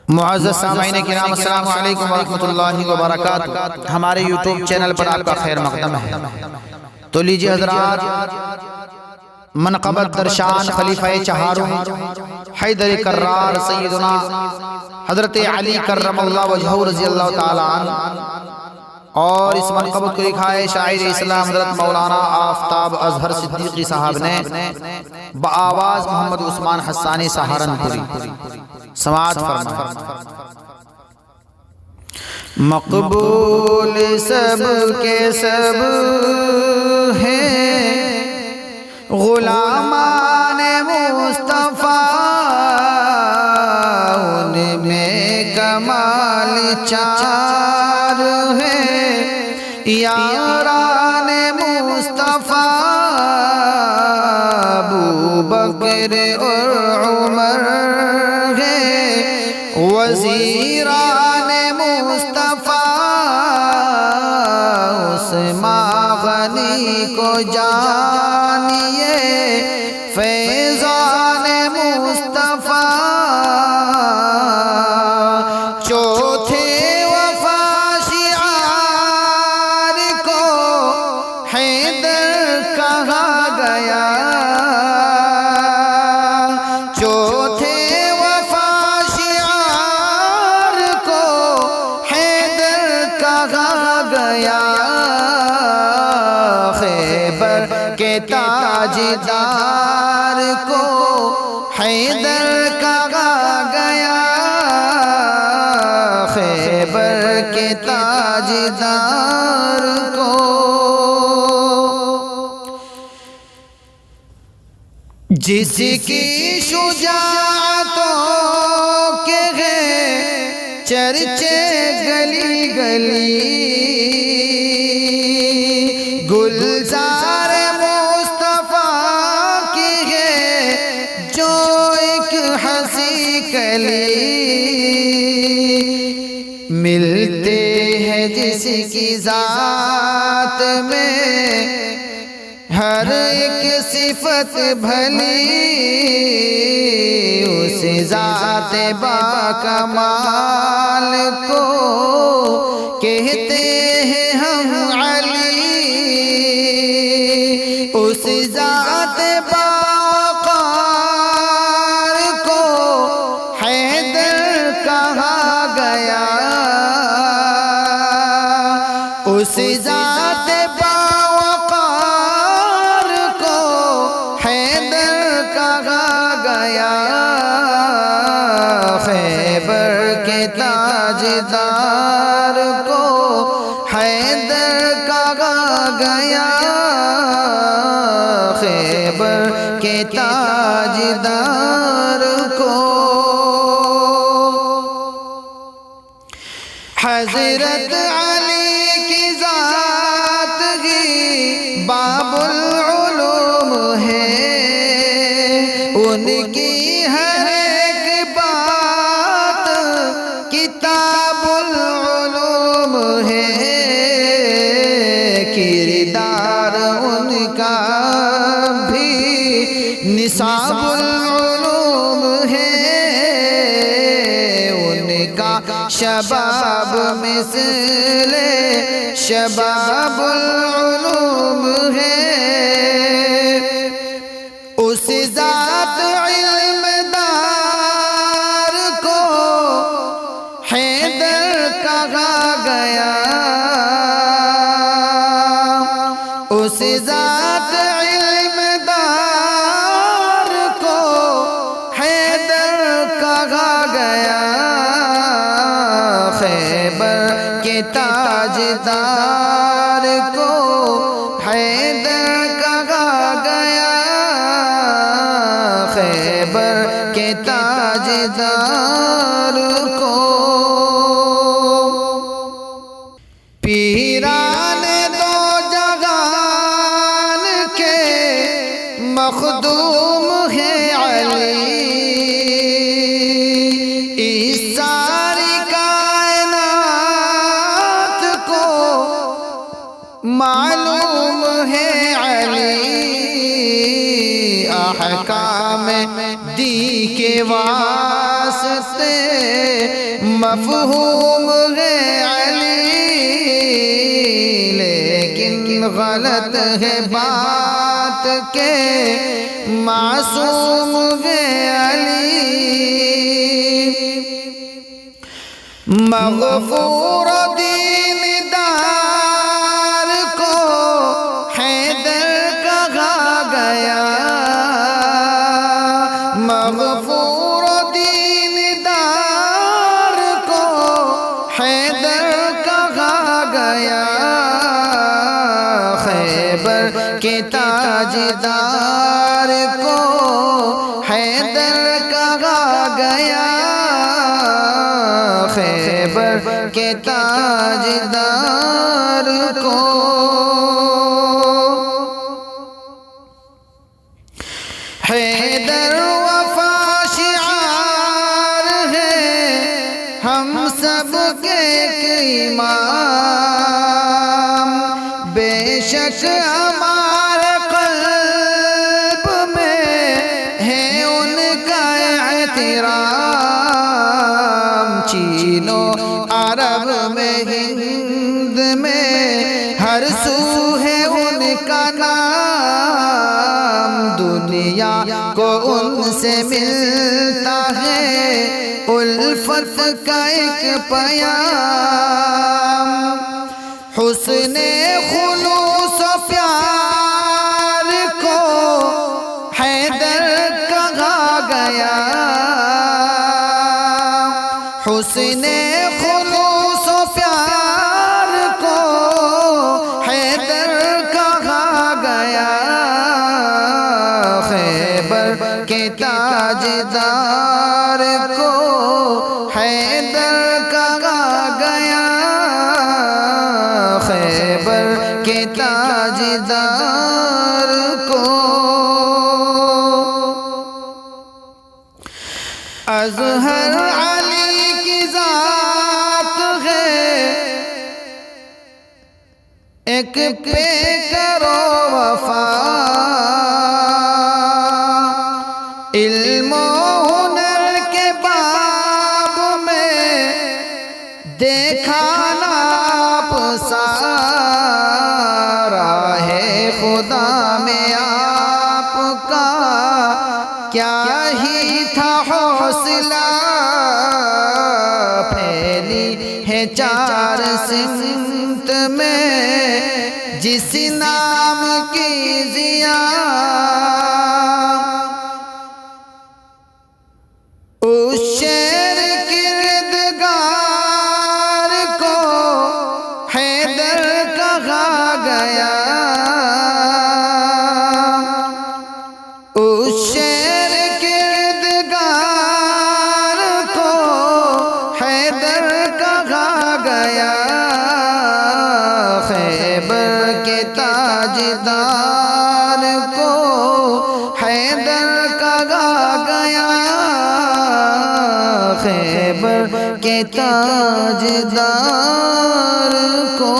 معزز سامعین کرام، السلام علیکم ورحمۃ اللہ وبرکاتہ۔ ہمارے یوٹیوب چینل پر آپ کا خیر مقدم ہے۔ تو لیجئے حضرات، منقبت درشان خلیفہ چہارم حیدر کرار سیدنا حضرت علی کرم اللہ وجہہ رضی اللہ تعالی عنہ، اور اس منقبت کو لکھا ہے شاعر اسلام حضرت مولانا آفتاب اظہر صدیقی صاحب نے بآواز محمد عثمان حسانی سہارنپوری۔ سماعت فرمائیں۔ مقبول سب کے سب ہیں غلامان مصطفیٰ، ان میں کمال چار ہے یاران مصطفیٰ، ابو بکر اور عمر وزیران مصطفیٰ، عثمان غنی کو جانیے فیضان مصطفیٰ، چوتھے وفا شعار کو حیدر کہا گیا، چوتھے کے تاجدار کو حیدر کہا گیا، خیبر کے تاجدار کو۔ جس کی شجاعتوں کے ہیں چرچے گلی گلی، گلزار مصطفیٰ کی ہے جو ایک ہنسی کلی، ملتے ہیں جس کی ذات میں ہر ایک صفت بھلی، اس ذات با کمال کو کہتے ہیں ہم علی، اس ذات باوقار کو حیدر کہا گیا، اس ذات باوقار کو حیدر کہا گیا، خیبر کے تاجدار کو حیدر کہا گیا، خیبر کے تاجدار کو۔ حضرت علی کی ذات ہی باب العلوم ہے، ان کی ہر ایک بات کتاب العلوم ہے، کردار ان کا نصاب العلوم ہے، ان کا شباب مثل شباب العلوم ہے، اس ذات علم دار کو حیدر کہا گیا، اس ذات علم دار کو حیدر کہا گیا، خیبر کے تاجدار کو حیدر کہا گیا، خیبر کے تاجدار کو۔ پیران دو جہان کے مخدوم ہے علی، اس ساری کائنات کو معلوم ہے علی، احکام دی کے واسطے مفہوم ہے علی لیکن غلط ہے بات کے معصوم ہے علی مغفور دیندار کو حیدر کہا گیا مغفور دیندار کو حیدر کہا گیا خیبر کے تاجدار کو حیدر کہا گیا خیبر کے تاجدار کو حیدر وفا شعار ہے ہم سب کے امام بے شک ہمارے قلب میں ہے ان کا احترام چینو عرب میں ہند میں ہر سو ہے ان کا نام دنیا کو ان سے ملتا ہے الفت کا ایک پیام حسن خلوص و پیار کو حیدر کہا گیا حسن خلوص و پیار کو حیدر کہا گیا خیبر کے تاجدار کو حیدر کہا گیا خیبر کے تاجدار کو اظہر علی کی ذات ہے ایک پہ کرو وفا علم و ہنر کے باب میں دیکھا ناپ سارا ہے خدا میں آپ کا کیا ہی تھا حوصلہ پھیلی ہے چار سمت میں جس نام کی ضیا اس شیر کردگار کو حیدر کہا گیا اس شیر کردگار کو حیدر کہا گیا خیبر کے تاجدار کو حیدر کہا گیا خیبر کے تاجدار کو